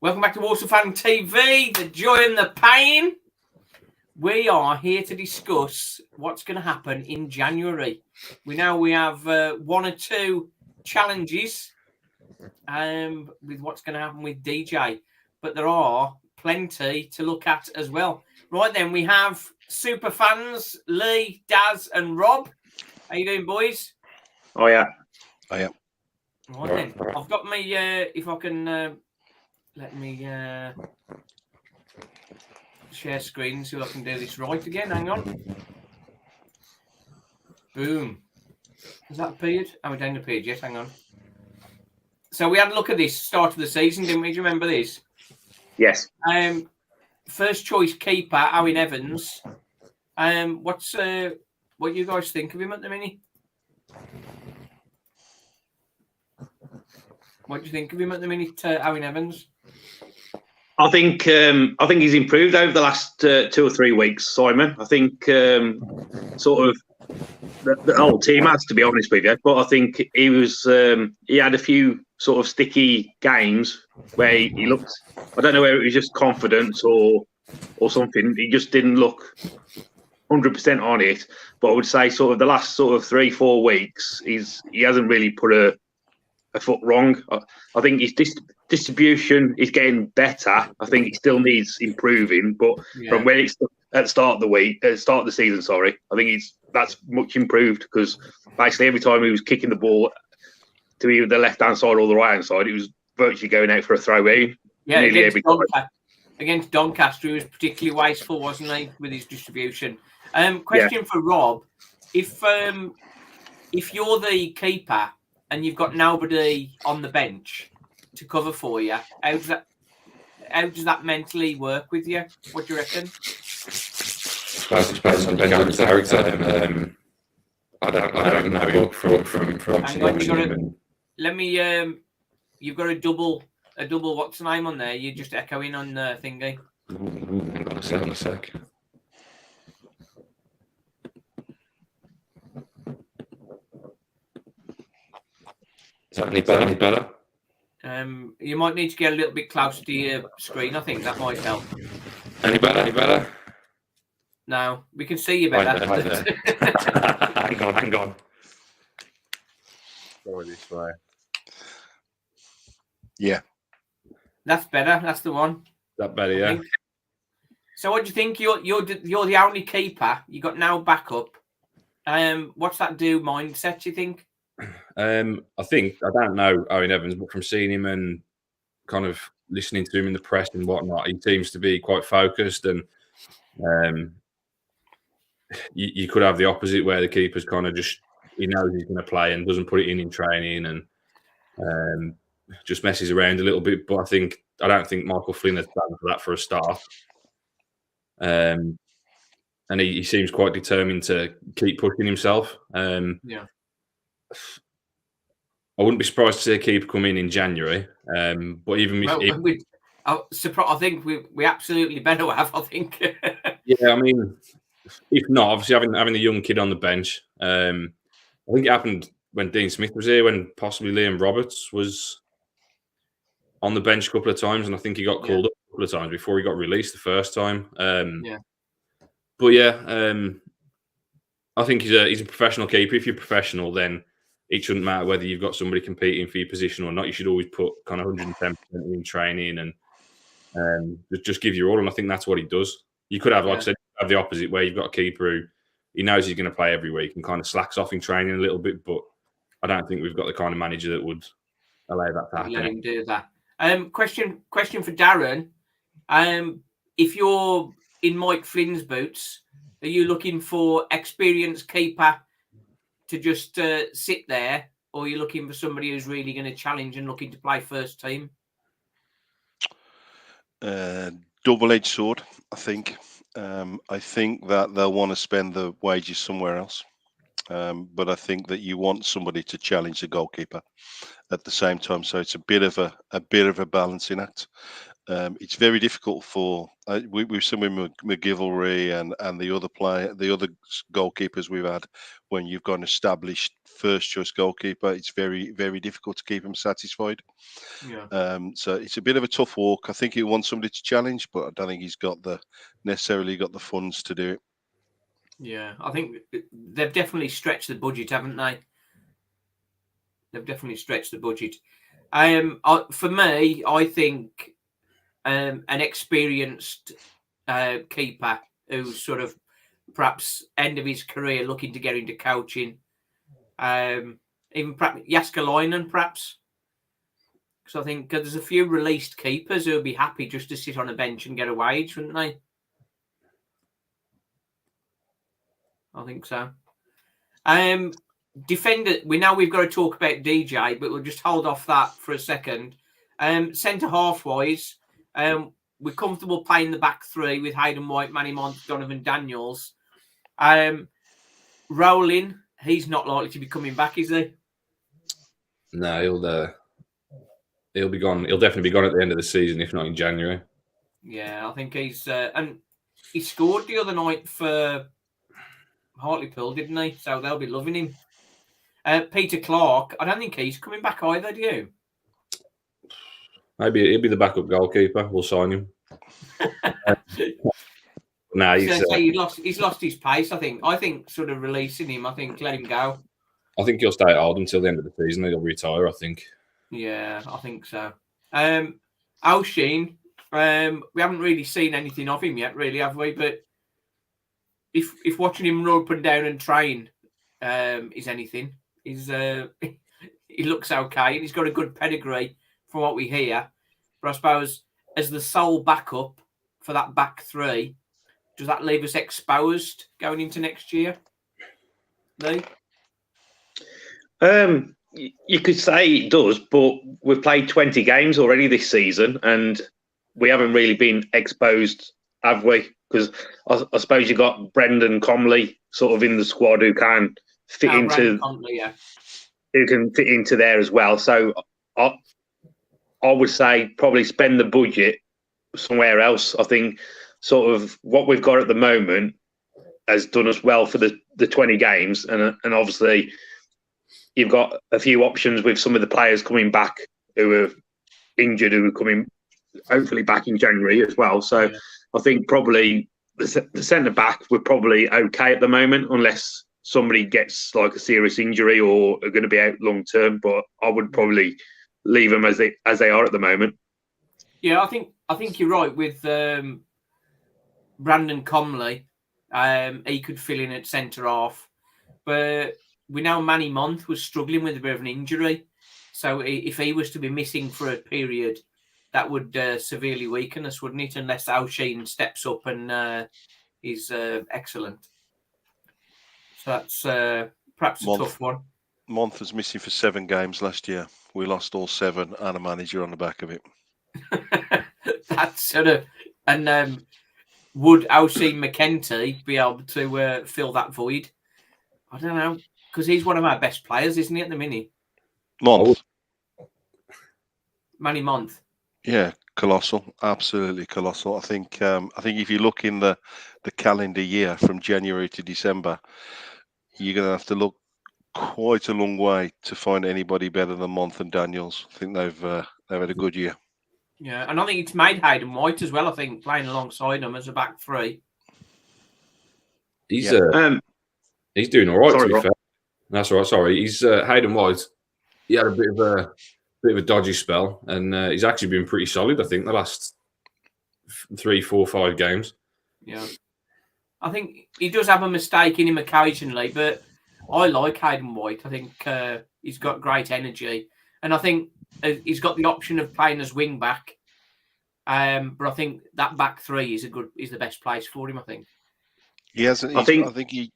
Welcome back to Walsall Fan TV, the joy and the pain. We are here to discuss what's going to happen in January. We have one or two challenges with what's going to happen with DJ, but there are plenty to look at as well. Right then, we have super fans, Lee, Daz and Rob. How you doing, boys? Oh, yeah. Right then, I've got me, if I can... let me share screen so I can do this right again. Hang on. Boom. Has that appeared? Oh, it hasn't appeared yet. Hang on. So we had a look at this start of the season, didn't we? Do you remember this? Yes. First choice keeper, Owen Evans. What you guys think of him at the minute? What do you think of him at the minute, Owen Evans? I think he's improved over the last 2 or 3 weeks, Simon. I think sort of the whole team has, to be honest with you. But I think he had a few sort of sticky games where he looked. I don't know whether it was just confidence or something. He just didn't look 100% on it. But I would say sort of the last sort of 3-4 weeks, he hasn't really put a foot wrong. I think his distribution is getting better. I think it still needs improving, but from where it's at the start of the season, I think that's much improved, because basically every time he was kicking the ball to either the left hand side or the right hand side, it was virtually going out for a throw in. Yeah, against Doncaster, he was particularly wasteful, wasn't he, with his distribution? Question for Rob: if you're the keeper and you've got nobody on the bench to cover for you, how does that mentally work with you? What do you reckon? It's based on Benjamin's character. I don't know from let me. You've got a double. What's the name on there? You're just echoing on the thingy. Hang on a sec. Is that any better? You might need to get a little bit closer to your screen. I think that might help. Any better? No, we can see you better. Right there. Hang on. Go this way. Yeah. That's better. That's the one. That better, yeah. So what do you think? You're the only keeper. You got now backup. What's that do mindset, do you think? I don't know Owen Evans, but from seeing him and kind of listening to him in the press and whatnot, he seems to be quite focused, and you could have the opposite, where the keeper's kind of just, he knows he's going to play and doesn't put it in training and just messes around a little bit. But I don't think Michael Flynn has planned for that for a start. And he seems quite determined to keep pushing himself. I wouldn't be surprised to see a keeper come in January. But even I think we absolutely better have. I think. Yeah, I mean, if not, obviously having a young kid on the bench. I think it happened when Dean Smith was here, when possibly Liam Roberts was on the bench a couple of times, and I think he got called up a couple of times before he got released the first time. But I think he's a professional keeper. If you're professional, then it shouldn't matter whether you've got somebody competing for your position or not. You should always put kind of 110% in training and just give your all. And I think that's what he does. You could have, like I said, have the opposite, where you've got a keeper who he knows he's going to play every week and kind of slacks off in training a little bit. But I don't think we've got the kind of manager that would allow that to happen. Let him do that. Question for Darren. If you're in Mike Flynn's boots, are you looking for experienced keeper to just sit there, or are you looking for somebody who's really going to challenge and looking to play first team? Double-edged sword, I think. I think that they'll want to spend the wages somewhere else. But I think that you want somebody to challenge the goalkeeper at the same time. So it's a bit of a balancing act. It's very difficult for we've seen with McGivelry and the other goalkeepers we've had. When you've got an established first choice goalkeeper, it's very, very difficult to keep them satisfied. Yeah. So it's a bit of a tough walk. I think he wants somebody to challenge, but I don't think he's necessarily got the funds to do it. Yeah, I think they've definitely stretched the budget, haven't they? They've definitely stretched the budget. For me, I think an experienced keeper who's sort of perhaps end of his career looking to get into coaching, even perhaps Jaskalainen, perhaps. Because I think there's a few released keepers who would be happy just to sit on a bench and get a wage, wouldn't they? I think so. Defender, we've got to talk about DJ, but we'll just hold off that for a second. Centre half wise, we're comfortable playing the back three with Hayden White, Manny Mont, Donovan Daniels. Rowling, he's not likely to be coming back, is he? No, he'll be gone. He'll definitely be gone at the end of the season, if not in January. Yeah, I think he's and he scored the other night for Hartlepool, didn't he? So they'll be loving him. Peter Clark, I don't think he's coming back either, do you? Maybe he'll be the backup goalkeeper. We'll sign him. No, he's lost his pace. I think sort of releasing him. I think let him go. I think he'll stay at Oldham until the end of the season. He'll retire, I think. Yeah, I think so. O'Sheen, we haven't really seen anything of him yet, really, have we? But if watching him run up and down and train is anything, he looks okay and he's got a good pedigree from what we hear. But I suppose as the sole backup for that back three, does that leave us exposed going into next year, Lee? You could say it does, but we've played 20 games already this season and we haven't really been exposed, have we? Because I suppose you got Brendan Comley sort of in the squad who can fit into Comley, yeah. Who can fit into there as well. So I would say probably spend the budget somewhere else. I think sort of what we've got at the moment has done us well for the 20 games, and obviously you've got a few options with some of the players coming back who are injured, who are coming hopefully back in January as well. So yeah. I think probably the centre back we're probably okay at the moment, unless somebody gets like a serious injury or are going to be out long term. But I would probably leave them as they are at the moment. Yeah, I think you're right with Brandon Comley. He could fill in at centre half, but we know Manny Mont was struggling with a bit of an injury. So if he was to be missing for a period, that would severely weaken us, wouldn't it? Unless O'Sheen steps up and is excellent. So that's perhaps a tough one. Mont was missing for 7 games last year. We lost all 7 and a manager on the back of it. That's sort of... And would O'Sheen McKenty be able to fill that void? I don't know. Because he's one of our best players, isn't he, at the minute? Mont. Manny Mont. Yeah, colossal. Absolutely colossal. I think if you look in the calendar year from January to December, you're going to have to look quite a long way to find anybody better than Mont and Daniels. I think they've had a good year. Yeah, and I think it's made Hayden White as well, I think, playing alongside him as a back three. He's doing all right, sorry, to be fair. That's all right, sorry. He's Hayden White. He had a bit of a dodgy spell, and he's actually been pretty solid, I think, the last 3, 4, 5 games. Yeah. I think he does have a mistake in him occasionally, but I like Hayden White. I think he's got great energy. And I think he's got the option of playing as wing back. But I think that back three is the best place for him, I think. He hasn't. I think he.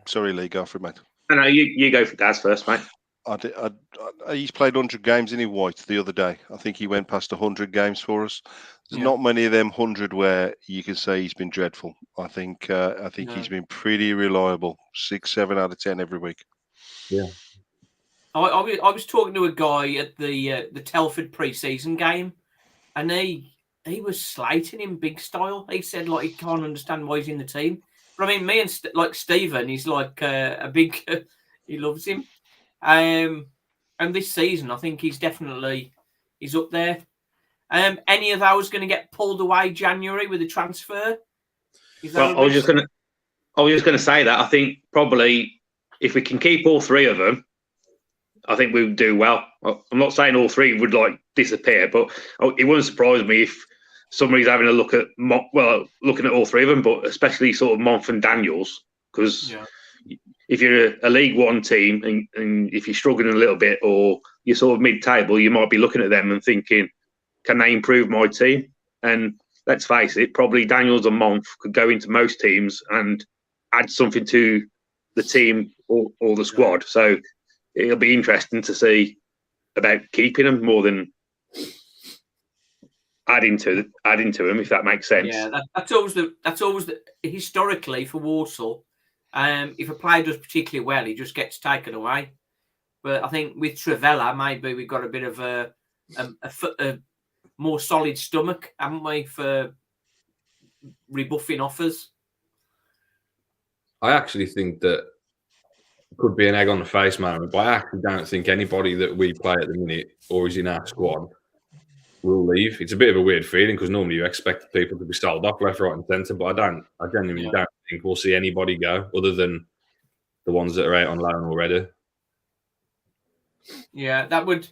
Sorry, Lee, go for it, mate. No, you go for Daz first, mate. He's played 100 games in White the other day. I think he went past 100 games for us. There's not many of them 100 where you can say he's been dreadful. I think he's been pretty reliable. 6, 7 out of 10 every week. Yeah. I was talking to a guy at the Telford pre-season game, and he he was slating him big style. He said like he can't understand why he's in the team. But I mean, me and like Stephen, he's like a big. He loves him. And this season, I think he's up there. Any of those going to get pulled away January with a transfer? Well, I was just going to say that I think probably if we can keep all three of them, I think we would do well. I'm not saying all three would like disappear, but it wouldn't surprise me if somebody's having a look at looking at all three of them, but especially sort of Month and Daniels, because if you're a League One team and if you're struggling a little bit or you're sort of mid-table, you might be looking at them and thinking, can they improve my team? And let's face it, probably Daniels and Month could go into most teams and add something to the team or the squad. So it'll be interesting to see about keeping them more than adding to them, if that makes sense. Yeah, that's always the historically for Walsall. If a player does particularly well, he just gets taken away. But I think with Trivella, maybe we've got a bit of a more solid stomach, haven't we, for rebuffing offers? I actually think that it could be an egg on the face moment, but I actually don't think anybody that we play at the minute or is in our squad will leave. It's a bit of a weird feeling because normally you expect people to be sold off left, right, and centre, but I genuinely don't think we'll see anybody go other than the ones that are out on loan already. Yeah, that would.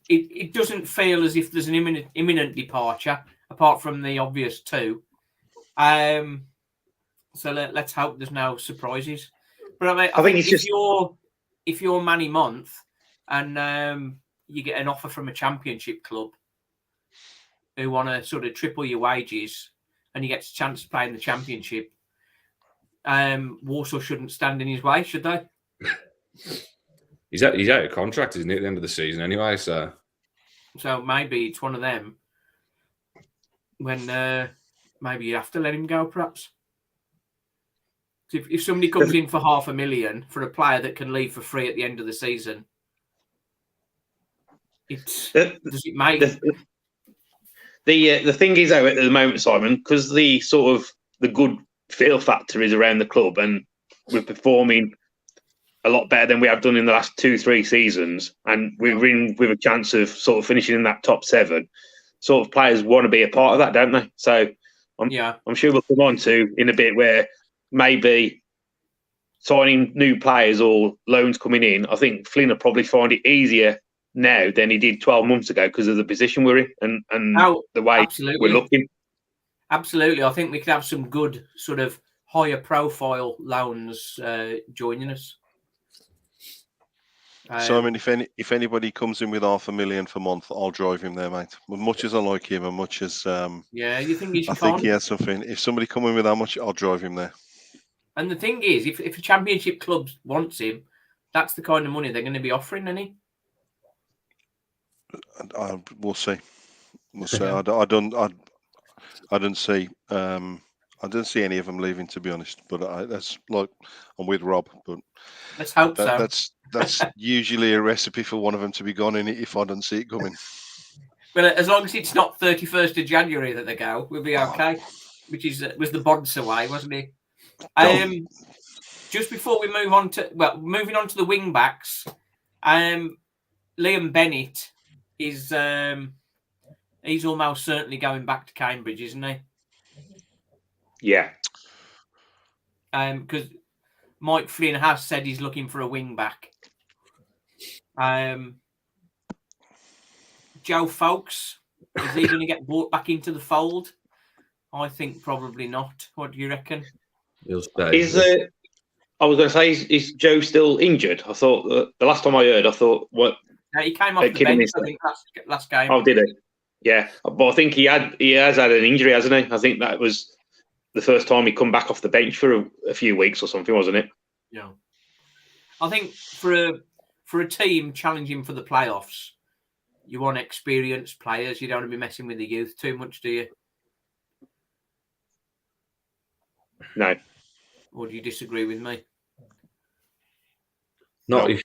It doesn't feel as if there's an imminent departure, apart from the obvious two. So let's hope there's no surprises. But I think it's if you're Manny Month and you get an offer from a championship club who want to sort of triple your wages and you get a chance to play in the championship, Walsall shouldn't stand in his way, should they? He's out of contract, isn't he, at the end of the season anyway? So maybe it's one of them when maybe you have to let him go, perhaps. If somebody comes in for $500,000 for a player that can leave for free at the end of the season, does it make the thing is, though, at the moment, Simon, because the sort of the good feel factor is around the club, and we're performing a lot better than we have done in the last 2-3 seasons, and we're in with a chance of sort of finishing in that top 7. Sort of players want to be a part of that, don't they? So I'm sure we'll come on to in a bit where maybe signing new players or loans coming in. I think Flynn will probably find it easier now than he did 12 months ago because of the position we're in and the way we're looking. Absolutely. I think we could have some good sort of higher profile loans joining us. So, I mean, if anybody comes in with $500,000 for a month, I'll drive him there, mate. As much as I like him, and much as you think I think he has something. If somebody come in with that much, I'll drive him there. And the thing is, if a championship club wants him, that's the kind of money they're going to be offering, isn't he? We'll see. We'll see. I don't see. I don't see any of them leaving, to be honest. But that's like I'm with Rob. But let's hope so. That's usually a recipe for one of them to be gone in it if I don't see it coming. Well, as long as it's not 31st of January that they go, we'll be okay. Which was the Bonds away, wasn't it? Just before we moving on to the wing backs, Liam Bennett is he's almost certainly going back to Cambridge, isn't he? Yeah. Because Mike Flynn has said he's looking for a wing back. Joe Folks, is he going to get brought back into the fold? I think probably not. What do you reckon? He'll stay. I was going to say, is Joe still injured? I thought the last time I heard, what? He came off the bench, I think, last game. Oh, did he? Yeah, but I think he has had an injury, hasn't he? I think that was the first time he come back off the bench for a few weeks or something, wasn't it? Yeah. I think for a team challenging for the playoffs, you want experienced players. You don't want to be messing with the youth too much, do you? No. Or do you disagree with me? Not at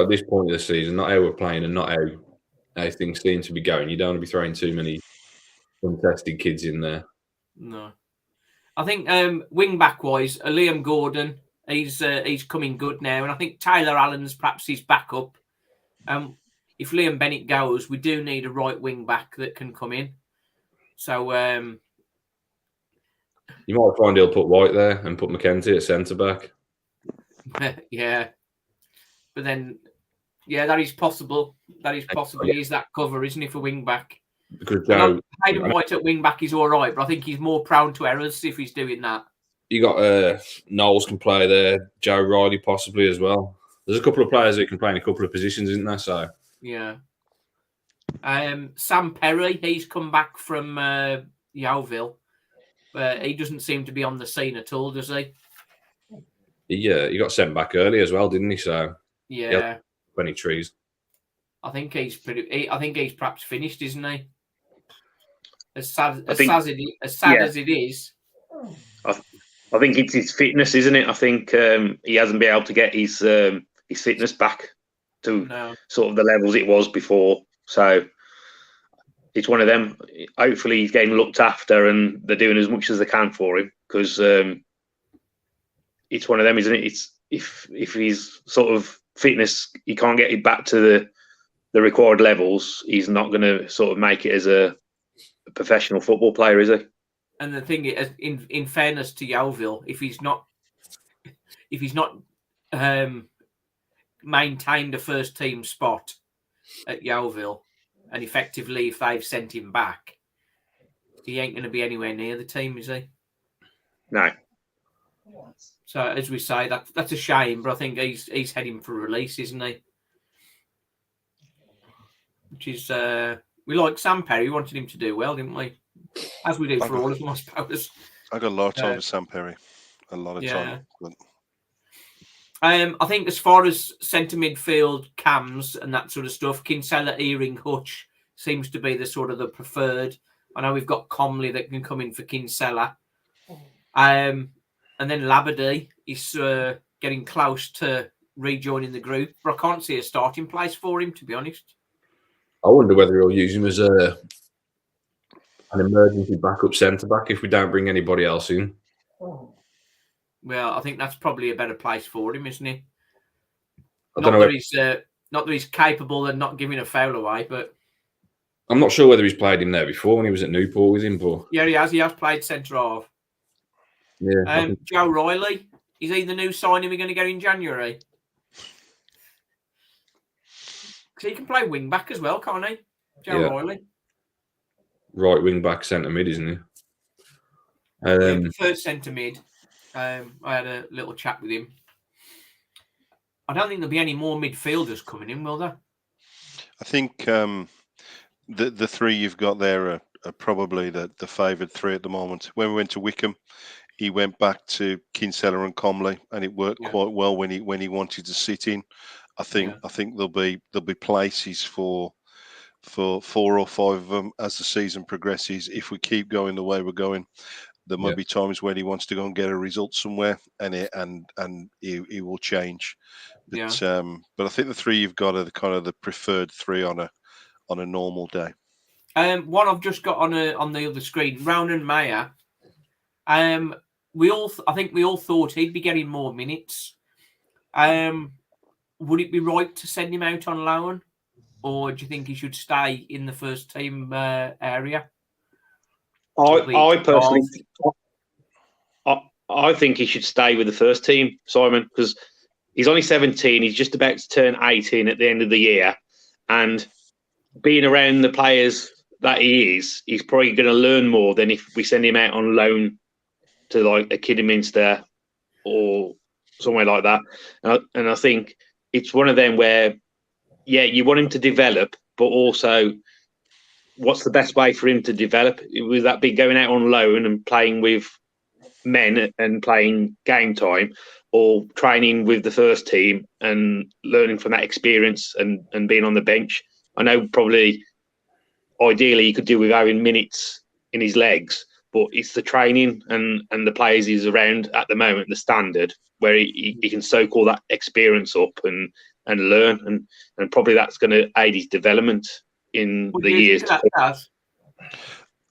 this point of the season, not how we're playing and not how things seem to be going. You don't want to be throwing too many untested kids in there. No. I think wing back wise, Liam Gordon, he's coming good now, and I think Taylor Allen's perhaps his backup. If Liam Bennett goes, we do need a right wing back that can come in. So You might find he'll put White there and put McKenzie at centre back. yeah, but then that is possible. That is possible. He is that cover, isn't he, for wing back? Because Joe, Hayden White at wing back is all right, but I think he's more prone to errors if he's doing that. You got Knowles can play there, Joe Riley possibly as well. There's a couple of players that can play in a couple of positions, isn't there? So yeah. Sam Perry, he's come back from Yeovil, but he doesn't seem to be on the scene at all, does he? He got sent back early as well, didn't he? So yeah, 20 trees. I think he's perhaps finished, isn't he? As sad as it is. I think it's his fitness, isn't it? I think he hasn't been able to get his fitness back to sort of the levels it was before. So it's one of them. Hopefully he's getting looked after and they're doing as much as they can for him, because it's one of them, isn't it? It's if his sort of fitness, he can't get it back to the required levels, he's not going to sort of make it as a professional football player, is he? And the thing is, in fairness to Yeovil, if he's not maintained a first team spot at Yeovil, and effectively if they've sent him back, he ain't going to be anywhere near the team, is he? No. So as we say, that's a shame, but I think he's heading for release, isn't he? Which is we like Sam Perry. We wanted him to do well, didn't we? As we do for all of them, I suppose. I got a lot of time with Sam Perry. A lot of time. But... I think as far as centre midfield cams and that sort of stuff, Kinsella, Earing, Hutch seems to be the sort of the preferred. I know we've got Comley that can come in for Kinsella. And then Labadie is getting close to rejoining the group, but I can't see a starting place for him, to be honest. I wonder whether he'll use him as an emergency backup centre back if we don't bring anybody else in. Well, I think that's probably a better place for him, isn't he? Not that he's capable of not giving a foul away, but I'm not sure whether he's played him there before when he was at Newport with him. But yeah, he has. He has played centre half. Yeah. Joe Riley, is he the new signing we're going to get in January? Because he can play wing back as well, can't he? Joe Riley. Right wing back, centre mid, isn't he? First centre mid. I had a little chat with him. I don't think there'll be any more midfielders coming in, will there? I think the three you've got there are probably the favoured three at the moment. When we went to Wickham, he went back to Kinsella and Comley, and it worked quite well when he wanted to sit in. I think there'll be places for 4 or 5 of them as the season progresses. If we keep going the way we're going, there might be times when he wants to go and get a result somewhere, and he will change. But but I think the three you've got are the kind of the preferred three on a normal day. One I've just got on the other screen, Ronan Mayer. I think we all thought he'd be getting more minutes. Would it be right to send him out on loan, or do you think he should stay in the first team area? I personally, I think he should stay with the first team, Simon, because he's only 17. He's just about to turn 18 at the end of the year, and being around the players that he is, he's probably going to learn more than if we send him out on loan to like a Kidderminster or somewhere like that. And I think it's one of them where, you want him to develop, but also what's the best way for him to develop? Would that be going out on loan and playing with men and playing game time, or training with the first team and learning from that experience and being on the bench? I know probably ideally he could do with having minutes in his legs, but it's the training and the players he's around at the moment, the standard, where he can soak all that experience up and learn, and probably that's going to aid his development in the years to come.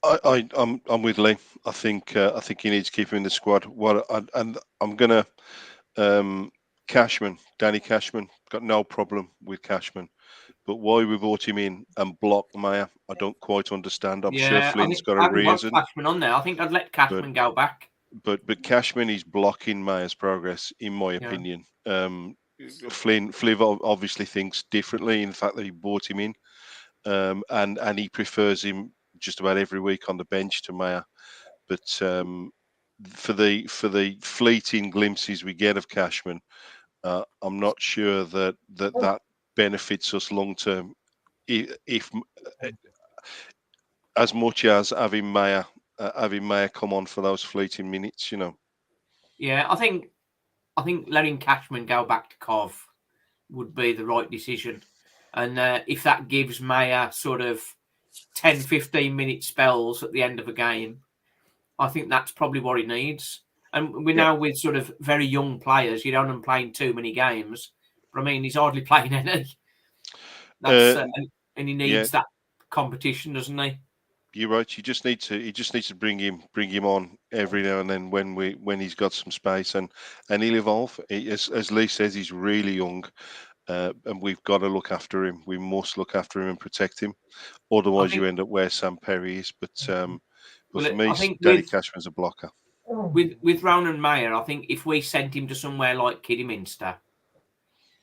I'm with Lee. I think he needs to keep him in the squad. And I'm gonna Cashman, Danny Cashman, got no problem with Cashman, but why we brought him in and blocked Mayer, I don't quite understand. I'm sure Flint's got I a haven't got reason. Cashman on there. I think I'd let Cashman go back. But Cashman is blocking Mayer's progress, in my opinion. Fliv obviously thinks differently in the fact that he brought him in, and he prefers him just about every week on the bench to Mayer. But for the fleeting glimpses we get of Cashman, I'm not sure that benefits us long term. If as much as having Mayer come on for those fleeting minutes, you know. Yeah, I think letting Cashman go back to Cov would be the right decision. And if that gives Mayer sort of 10, 15-minute spells at the end of a game, I think that's probably what he needs. And we're now with sort of very young players. You don't want him playing too many games. But I mean, he's hardly playing any. That's and he needs that competition, doesn't he? You're right. He just needs to bring him on every now and then when he's got some space, and he'll evolve. As Lee says, he's really young, and we've got to look after him. We must look after him and protect him. Otherwise, you end up where Sam Perry is. But for me, I think Danny Cashman's a blocker. With Ronan Mayer, I think if we sent him to somewhere like Kidderminster,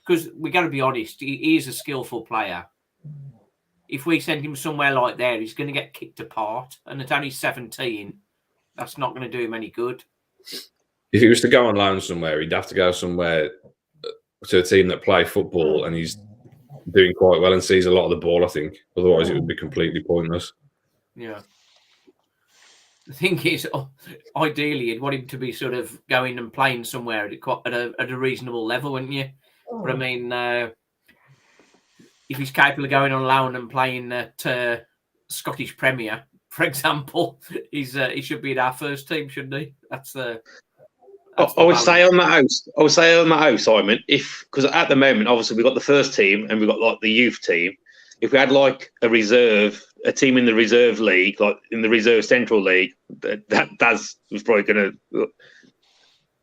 because we got to be honest, he is a skillful player. If we send him somewhere like there, he's going to get kicked apart. And at only 17, that's not going to do him any good. If he was to go on loan somewhere, he'd have to go somewhere to a team that play football and he's doing quite well and sees a lot of the ball, I think. Otherwise, it would be completely pointless. Yeah. The thing is, ideally, you'd want him to be sort of going and playing somewhere at a reasonable level, wouldn't you? But I mean, if he's capable of going on loan and playing at Scottish Premier, for example, he should be in our first team, shouldn't he? I would say on that house, Simon, because at the moment, obviously, we've got the first team and we've got like the youth team. If we had like a team in the reserve league, like in the reserve central league, that's probably going to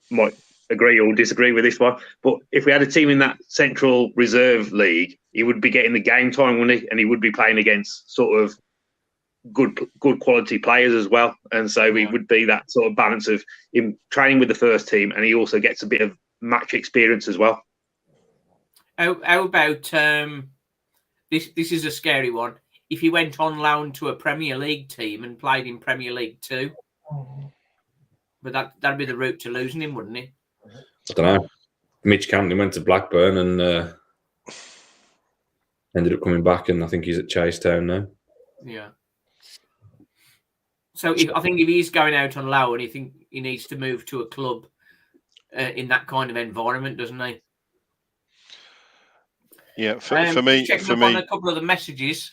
might agree or disagree with this one. But if we had a team in that central reserve league, he would be getting the game time, wouldn't he? And he would be playing against sort of good quality players as well. And so he would be that sort of balance of him training with the first team, and he also gets a bit of match experience as well. How about this is a scary one. If he went on loan to a Premier League team and played in Premier League 2, but that'd be the route to losing him, wouldn't it? I don't know. Mitch Cantling went to Blackburn and ended up coming back, and I think he's at Chasetown now. Yeah. So I think if he's going out on loan, I think he needs to move to a club in that kind of environment, doesn't he? Yeah, for me, on a couple of the messages.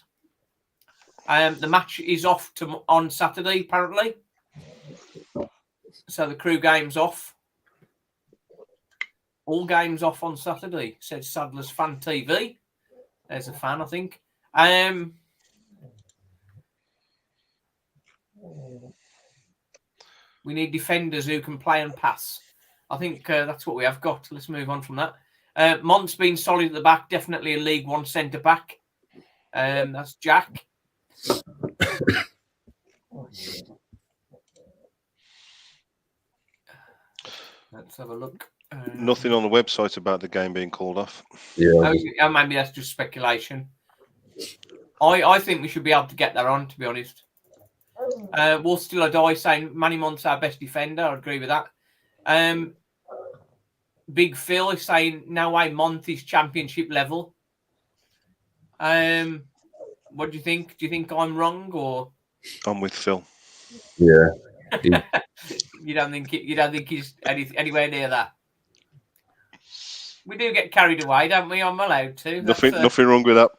The match is off on Saturday, apparently. So the Crew game's off. All games off on Saturday, said Sadler's Fan TV. There's a fan, I think. We need defenders who can play and pass. I think that's what we have got. Let's move on from that. Mont's been solid at the back, definitely a League One centre back. That's Jack. Let's have a look. Nothing on the website about the game being called off. Yeah, maybe that's just speculation. I think we should be able to get that on, to be honest. We'll still die saying Manny Mont's our best defender. I agree with that. Big Phil is saying no way Mont is championship level. What do you think? Do you think I'm wrong or? I'm with Phil. Yeah. You don't think he's anywhere near that? We do get carried away, don't we? I'm allowed to. Nothing wrong with that.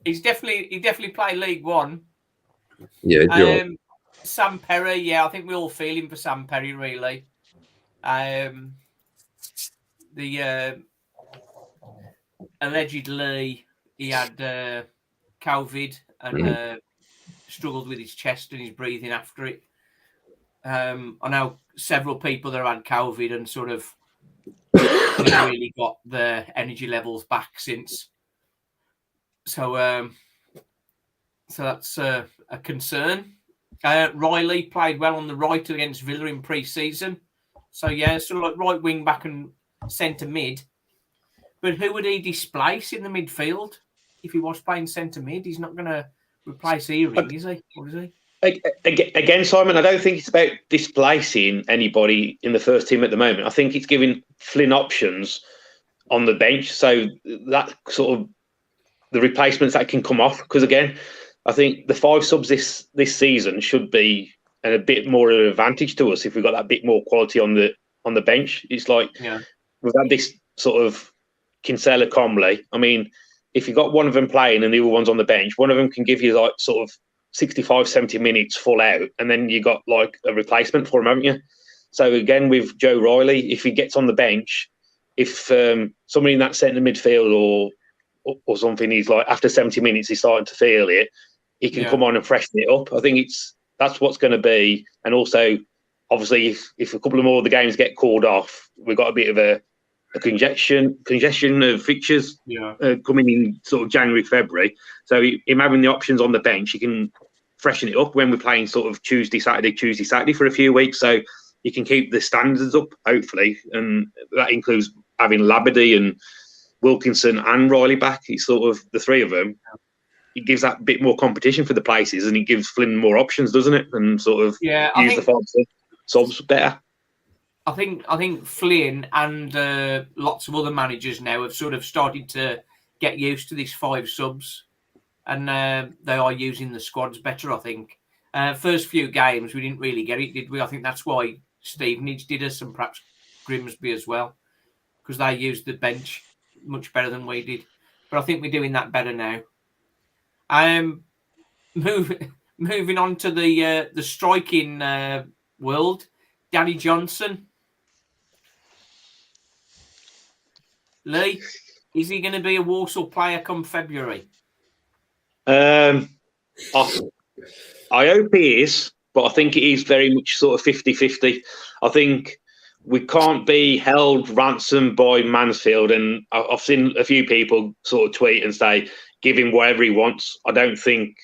He definitely played League One. Yeah. Sam Perry, yeah, I think we're all feeling for Sam Perry, really. The allegedly he had COVID and struggled with his chest and his breathing after it. I know several people that had COVID and sort of haven't really got their energy levels back since. So that's a concern. Riley played well on the right against Villa in pre-season. So, yeah, sort of like right wing back and centre mid. But who would he displace in the midfield if he was playing centre mid? He's not going to replace Earing, is he? Or is he? Again, Simon, I don't think it's about displacing anybody in the first team at the moment. I think it's giving Flynn options on the bench. So that sort of the replacements that can come off. Because, again, I think the 5 subs this season should be a bit more of an advantage to us if we've got that bit more quality on the bench. It's like we've had this sort of Kinsella Comley. I mean, if you've got one of them playing and the other one's on the bench, one of them can give you like sort of 65, 70 minutes full out, and then you got like a replacement for him, haven't you? So again, with Joe Riley, if he gets on the bench, if somebody in that centre midfield or something, he's like after 70 minutes he's starting to feel it, he can come on and freshen it up. I think that's what's going to be. And also, obviously, if a couple of more of the games get called off, we've got a bit of a congestion of fixtures coming in sort of January, February. So him having the options on the bench, he can freshen it up when we're playing sort of Tuesday, Saturday for a few weeks. So you can keep the standards up, hopefully. And that includes having Labadie and Wilkinson and Riley back. It's sort of the 3 of them. It gives that bit more competition for the places, and it gives Flynn more options, doesn't it? And sort of use the 5 subs better. I think Flynn and lots of other managers now have sort of started to get used to these 5 subs, and they are using the squads better, I think. First few games, we didn't really get it, did we? I think that's why Stevenage did us, and perhaps Grimsby as well, because they used the bench much better than we did. But I think we're doing that better now. Moving on to the striking world, Danny Johnson. Lee, is he going to be a Walsall player come February? I hope he is, but I think it is very much sort of 50-50. I think we can't be held ransom by Mansfield, and I've seen a few people sort of tweet and say, give him whatever he wants. I don't think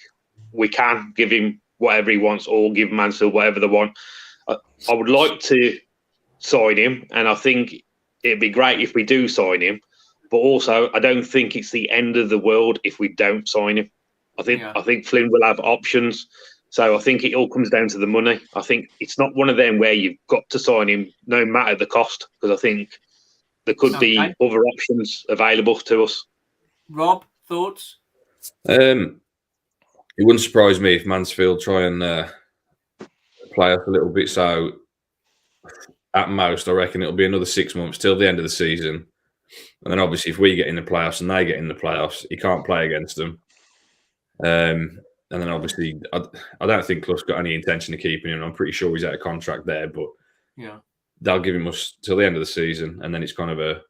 we can give him whatever he wants or give Mansfield whatever they want. I would like to sign him, and I think it'd be great if we do sign him. But also, I don't think it's the end of the world if we don't sign him. I think Flynn will have options. So I think it all comes down to the money. I think it's not one of them where you've got to sign him no matter the cost, because I think there could be other options available to us. Rob, thoughts? It wouldn't surprise me if Mansfield try and play us a little bit. So at most, I reckon it'll be another 6 months till the end of the season. And then obviously if we get in the playoffs and they get in the playoffs, he can't play against them. And then obviously I don't think Clough's got any intention of keeping him. I'm pretty sure he's out of contract there, but they'll give him us till the end of the season. And then it's kind of a,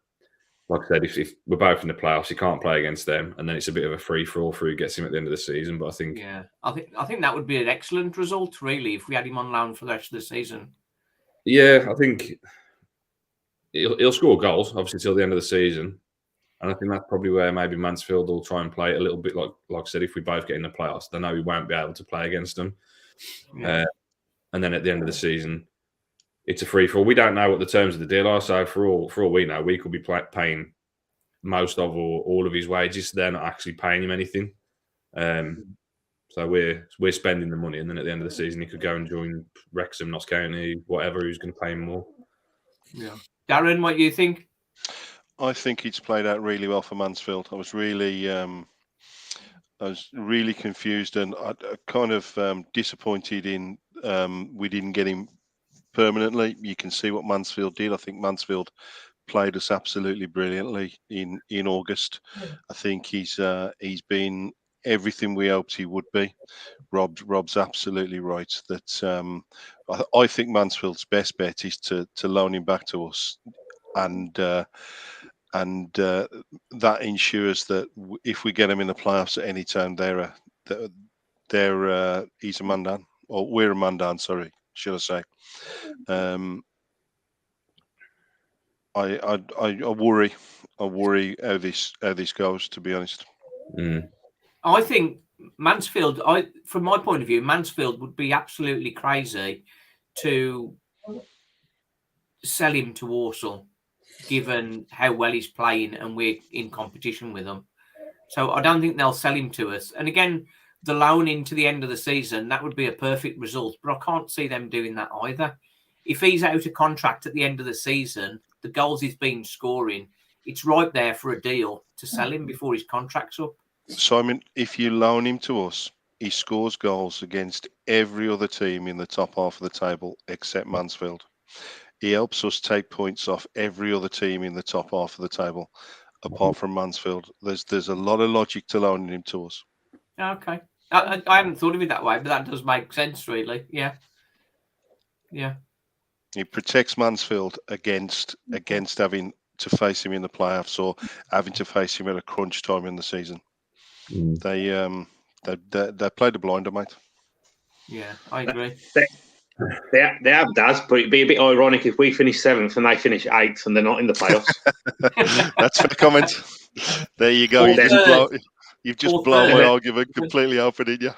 like I said, if we're both in the playoffs, he can't play against them, and then it's a bit of a free-for-all for who gets him at the end of the season. But I think, I think that would be an excellent result, really, if we had him on loan for the rest of the season. Yeah, I think he'll score goals, obviously, till the end of the season, and I think that's probably where maybe Mansfield will try and play it a little bit like I said. If we both get in the playoffs, they know we won't be able to play against them, and then at the end of the season, it's a free-for-all. We don't know what the terms of the deal are, so for all we know, we could be paying most of or all of his wages. They're not actually paying him anything. So we're spending the money, and then at the end of the season, he could go and join Wrexham, Notts County, whatever. Who's going to pay him more? Yeah, Darren, what do you think? I think it's played out really well for Mansfield. I was really confused, and I kind of disappointed in we didn't get him permanently. You can see what Mansfield did. I think Mansfield played us absolutely brilliantly in August. I think he's been everything we hoped he would be. Rob's absolutely right that I think Mansfield's best bet is to loan him back to us, and that ensures that if we get him in the playoffs at any time, they're he's a man down, or we're a man down. Sorry, should I say? I worry. I worry how this goes. To be honest, I think Mansfield. From my point of view, Mansfield would be absolutely crazy to sell him to Walsall, given how well he's playing and we're in competition with them. So I don't think they'll sell him to us. And again, the loan into the end of the season, that would be a perfect result. But I can't see them doing that either. If he's out of contract at the end of the season, the goals he's been scoring, it's right there for a deal to sell him before his contract's up. Simon, if you loan him to us, he scores goals against every other team in the top half of the table except Mansfield. He helps us take points off every other team in the top half of the table, apart from Mansfield. There's a lot of logic to loaning him to us. Okay. I haven't thought of it that way, but that does make sense, really. Yeah. He protects Mansfield against having to face him in the playoffs or having to face him at a crunch time in the season. They played a blinder, mate. Yeah, I agree. They have Daz, but it'd be a bit ironic if we finish 7th and they finish 8th and they're not in the playoffs. That's a fair comment. There you go. You've just blown my argument completely open, didn't you?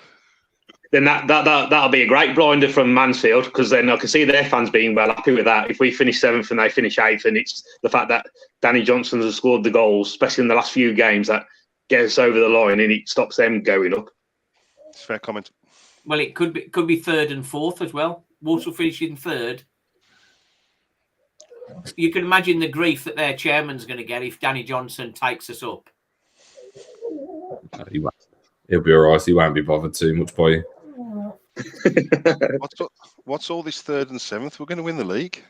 Then that'll be a great blinder from Mansfield, because then I can see their fans being well happy with that. If we finish 7th and they finish 8th, and it's the fact that Danny Johnson has scored the goals, especially in the last few games, that gets us over the line and it stops them going up. It's a fair comment. Well, it could be 3rd and 4th as well. Walsall finishing 3rd. You can imagine the grief that their chairman's going to get if Danny Johnson takes us up. He'll be all right. He won't be bothered too much by you. What's all this 3rd and 7th? We're going to win the league.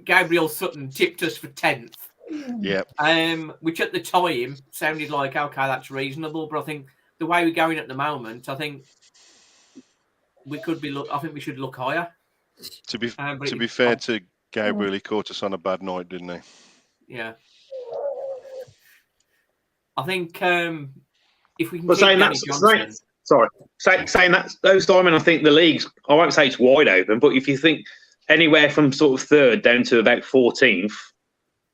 Gabriel Sutton tipped us for 10th. Yeah. Which at the time sounded like, okay, that's reasonable. But I think the way we're going at the moment, I think we could be. I think we should look higher. To be fair to Gabriel, he caught us on a bad night, didn't he? Yeah. I think if we can. But saying that, though, Simon, I think the league's, I won't say it's wide open, but if you think anywhere from sort of 3rd down to about 14th,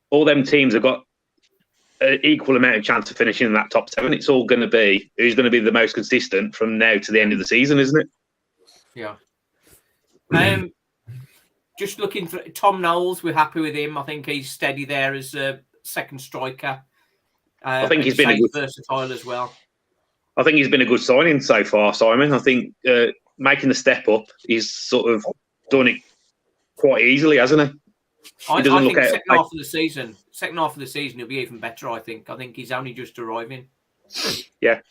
all them teams have got an equal amount of chance of finishing in that top 7. It's all going to be who's going to be the most consistent from now to the end of the season, isn't it? Yeah. Just looking for Tom Knowles, we're happy with him. I think he's steady there as a second striker. I think he's been a good, versatile as well. I think he's been a good signing so far, Simon. I think making the step up, he's sort of done it quite easily, hasn't he? I think second half of the season, he'll be even better. I think he's only just arriving. Yeah.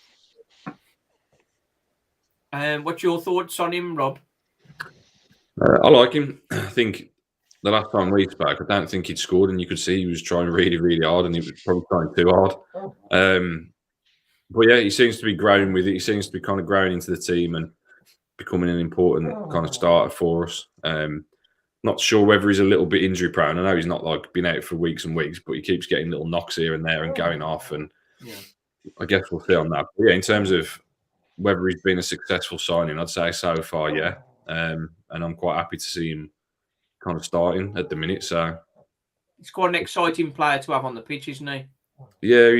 What's your thoughts on him, Rob? I like him. I think the last time we spoke, I don't think he'd scored, and you could see he was trying really, really hard, and he was probably trying too hard. But yeah, he seems to be growing with it. He seems to be kind of growing into the team and becoming an important kind of starter for us. Not sure whether he's a little bit injury prone. I know he's not like been out for weeks and weeks, but he keeps getting little knocks here and there and going off. And I guess we'll see on that. But yeah, in terms of whether he's been a successful signing, I'd say so far, yeah. And I'm quite happy to see him kind of starting at the minute. So he's quite an exciting player to have on the pitch, isn't he? Yeah,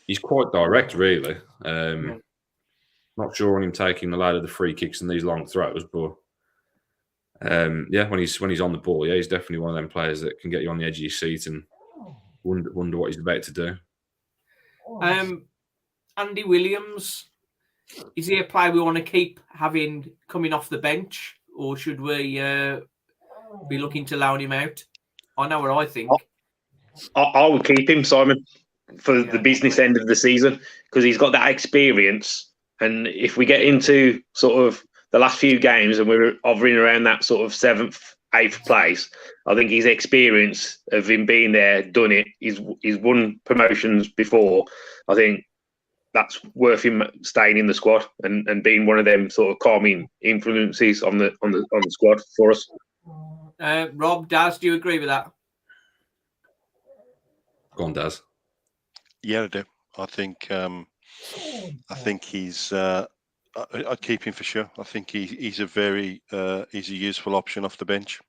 he's quite direct, really. Not sure on him taking a load of the free kicks and these long throws, but when he's on the ball, he's definitely one of them players that can get you on the edge of your seat and wonder what he's about to do. Andy Williams, is he a player we want to keep having coming off the bench, or should we be looking to loan him out? I know what I think. I will keep him, Simon, for the business end of the season, because he's got that experience. And if we get into sort of the last few games and we're hovering around that sort of 7th, 8th place, I think his experience of him being there, done it, he's won promotions before. I think that's worth him staying in the squad and being one of them sort of calming influences on the squad for us. Rob, Daz, do you agree with that? Go on, Daz. Yeah, I do. I think he's. I'd keep him for sure. I think he's a useful option off the bench.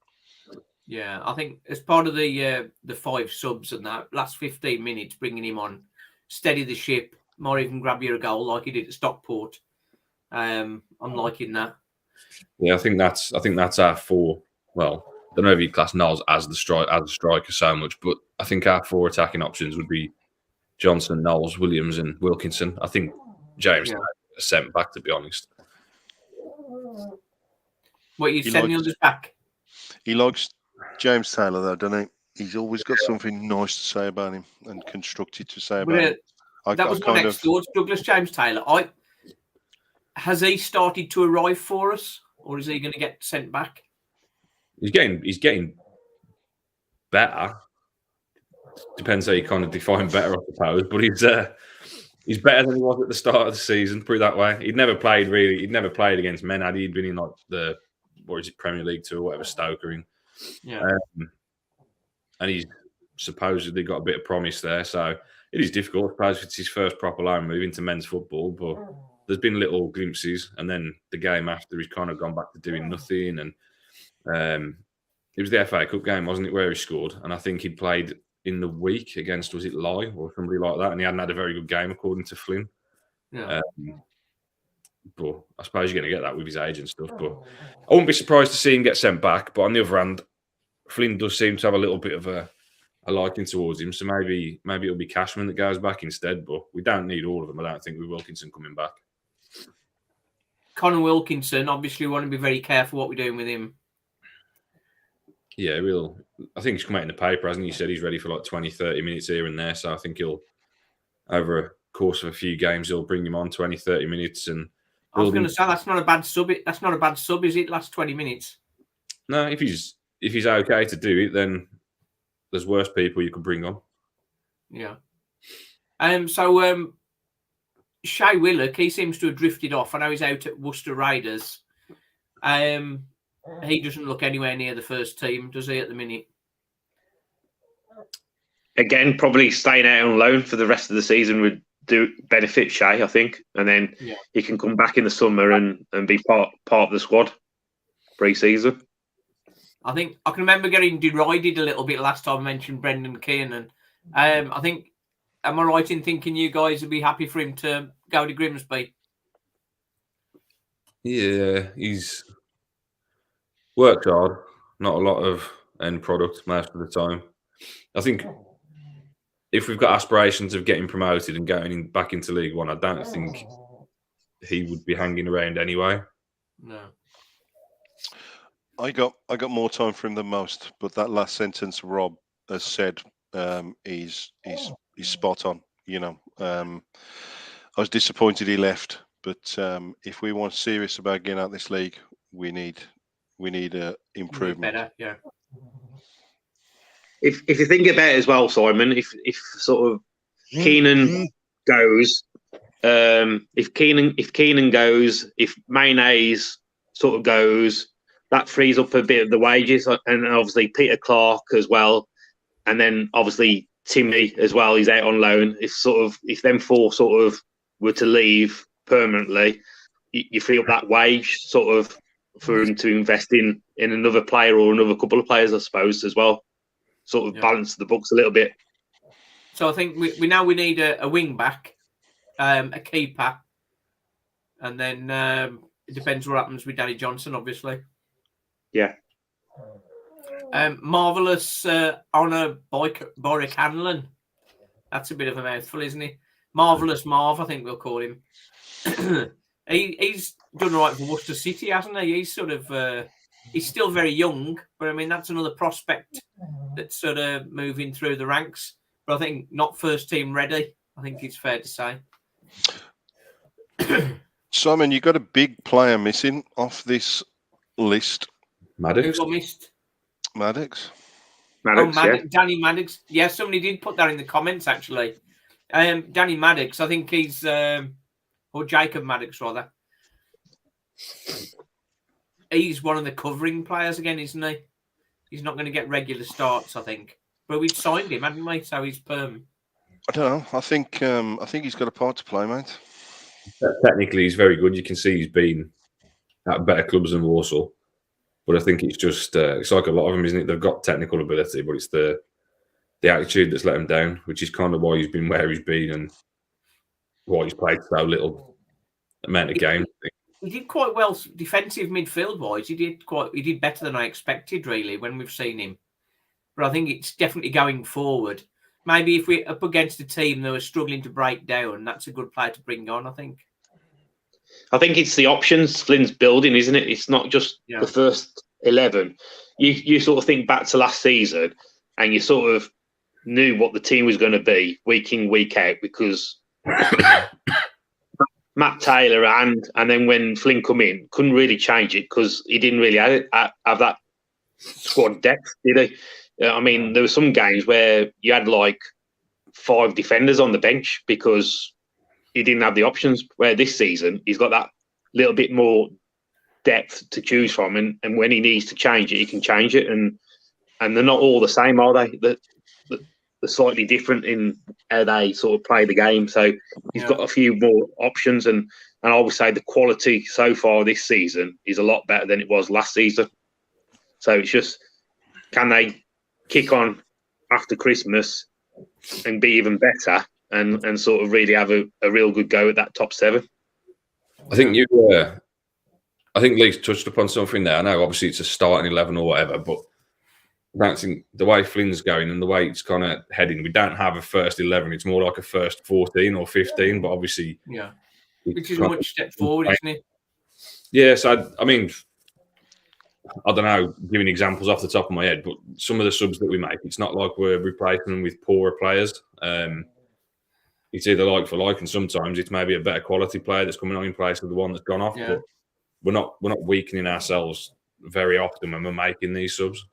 Yeah, I think as part of the 5 subs and that last 15 minutes, bringing him on, steady the ship, might even grab you a goal like he did at Stockport. I'm liking that. Yeah, I think that's our 4. Well, I don't know if you class Knowles as a striker so much, but I think our 4 attacking options would be Johnson, Knowles, Williams, and Wilkinson. I think James is sent back, to be honest. What, you send the others back? He likes James Taylor, though, doesn't he? He's always got something nice to say about him and constructive to say about him. That was my next thought. Douglas James Taylor. Has he started to arrive for us, or is he going to get sent back? He's getting better. Depends how you kind of define better, I suppose. But he's better than he was at the start of the season. Put it that way. He'd never played against men. He'd been in like the Premier League 2 or whatever Stoke are in. Yeah. And he's supposedly got a bit of promise there. So it is difficult. I suppose it's his first proper loan move into men's football, but there's been little glimpses. And then the game after, he's kind of gone back to doing nothing. And it was the FA Cup game, wasn't it, where he scored? And I think he'd played in the week against, was it Lye or somebody like that? And he hadn't had a very good game, according to Flynn. Yeah. But I suppose you're going to get that with his age and stuff. But I wouldn't be surprised to see him get sent back. But on the other hand, Flynn does seem to have a little bit of a liking towards him. So maybe it'll be Cashman that goes back instead. But we don't need all of them, I don't think, with Wilkinson coming back. Connor Wilkinson, obviously, we want to be very careful what we're doing with him. Yeah, I think he's come out in the paper, hasn't he? He said he's ready for like 20, 30 minutes here and there. So I think he'll, over a course of a few games, he'll bring him on 20, 30 minutes. And I was going to say, that's not a bad sub. That's not a bad sub, is it? Last 20 minutes. No, if he's okay to do it, then there's worse people you could bring on. Yeah. So Shay Willock, he seems to have drifted off. I know he's out at Worcester Raiders. He doesn't look anywhere near the first team, does he, at the minute? Again, probably staying out on loan for the rest of the season would benefit Shay, I think. And then he can come back in the summer and be part of the squad pre-season. I think I can remember getting derided a little bit last time I mentioned Brendan Kiernan. I think, am I right in thinking you guys would be happy for him to go to Grimsby? Yeah, he's worked hard. Not a lot of end product most of the time. I think if we've got aspirations of getting promoted and going back into League One, I don't think he would be hanging around anyway. No. I got more time for him than most, but that last sentence Rob has said is spot on. You know, I was disappointed he left, but if we want serious about getting out this league, we need improvement. Better, yeah. If you think about it as well, Simon, if sort of Keenan goes, if Keenan goes, if Mayonnaise sort of goes, that frees up a bit of the wages, and obviously Peter Clark as well, and then obviously Timmy as well. He's out on loan. If them 4 sort of were to leave permanently, you free up that wage sort of for him to invest in another player or another couple of players, I suppose, as well. Sort of balance the books a little bit. So I think we need a wing back, a keeper, and then it depends what happens with Danny Johnson, obviously. Yeah. Marvellous Honor Boric Hanlon. That's a bit of a mouthful, isn't he? Marvellous Marv, I think we'll call him. He's done all right for Worcester City, hasn't he? He's sort of he's still very young, but I mean that's another prospect that's sort of moving through the ranks. But I think not first team ready. I think it's fair to say. Simon, you got a big player missing off this list. Maddox. Who got missed? Maddox. Yeah. Danny Maddox. Yeah, somebody did put that in the comments actually. Danny Maddox, I think he's or Jacob Maddox rather. He's one of the covering players again, isn't he? He's not going to get regular starts, I think. But we'd signed him, hadn't we? So he's perm. I don't know. I think he's got a part to play, mate. Technically, he's very good. You can see he's been at better clubs than Walsall. But I think it's just it's like a lot of them, isn't it? They've got technical ability, but it's the attitude that's let him down, which is kind of why he's been where he's been and why he's played so little amount of games. He did quite well defensive midfield wise. He did better than I expected, really, when we've seen him. But I think it's definitely going forward. Maybe if we're up against a team that was struggling to break down, that's a good player to bring on, I think. I think it's the options Flynn's building, isn't it? It's not just the first 11. You sort of think back to last season and you sort of knew what the team was going to be week in, week out, because Matt Taylor and then when Flynn come in, couldn't really change it because he didn't really have that squad depth, did he? I mean, there were some games where you had like 5 defenders on the bench because he didn't have the options, where this season he's got that little bit more depth to choose from, and when he needs to change it, he can change it, and they're not all the same, are they? They're slightly different in how they sort of play the game, so he's got a few more options, and I would say the quality so far this season is a lot better than it was last season. So it's just, can they kick on after Christmas and be even better and sort of really have a real good go at that top 7? I think I think Lee's touched upon something there. I know obviously it's a starting 11 or whatever, but I don't think the way Flynn's going and the way it's kind of heading, we don't have a first 11. It's more like a first 14 or 15, but obviously... Yeah, which is a much step forward, isn't it? Yeah, so I mean, I don't know, giving examples off the top of my head, but some of the subs that we make, it's not like we're replacing them with poorer players. It's either like for like, and sometimes it's maybe a better quality player that's coming on in place of the one that's gone off. Yeah. But we're not weakening ourselves very often when we're making these subs.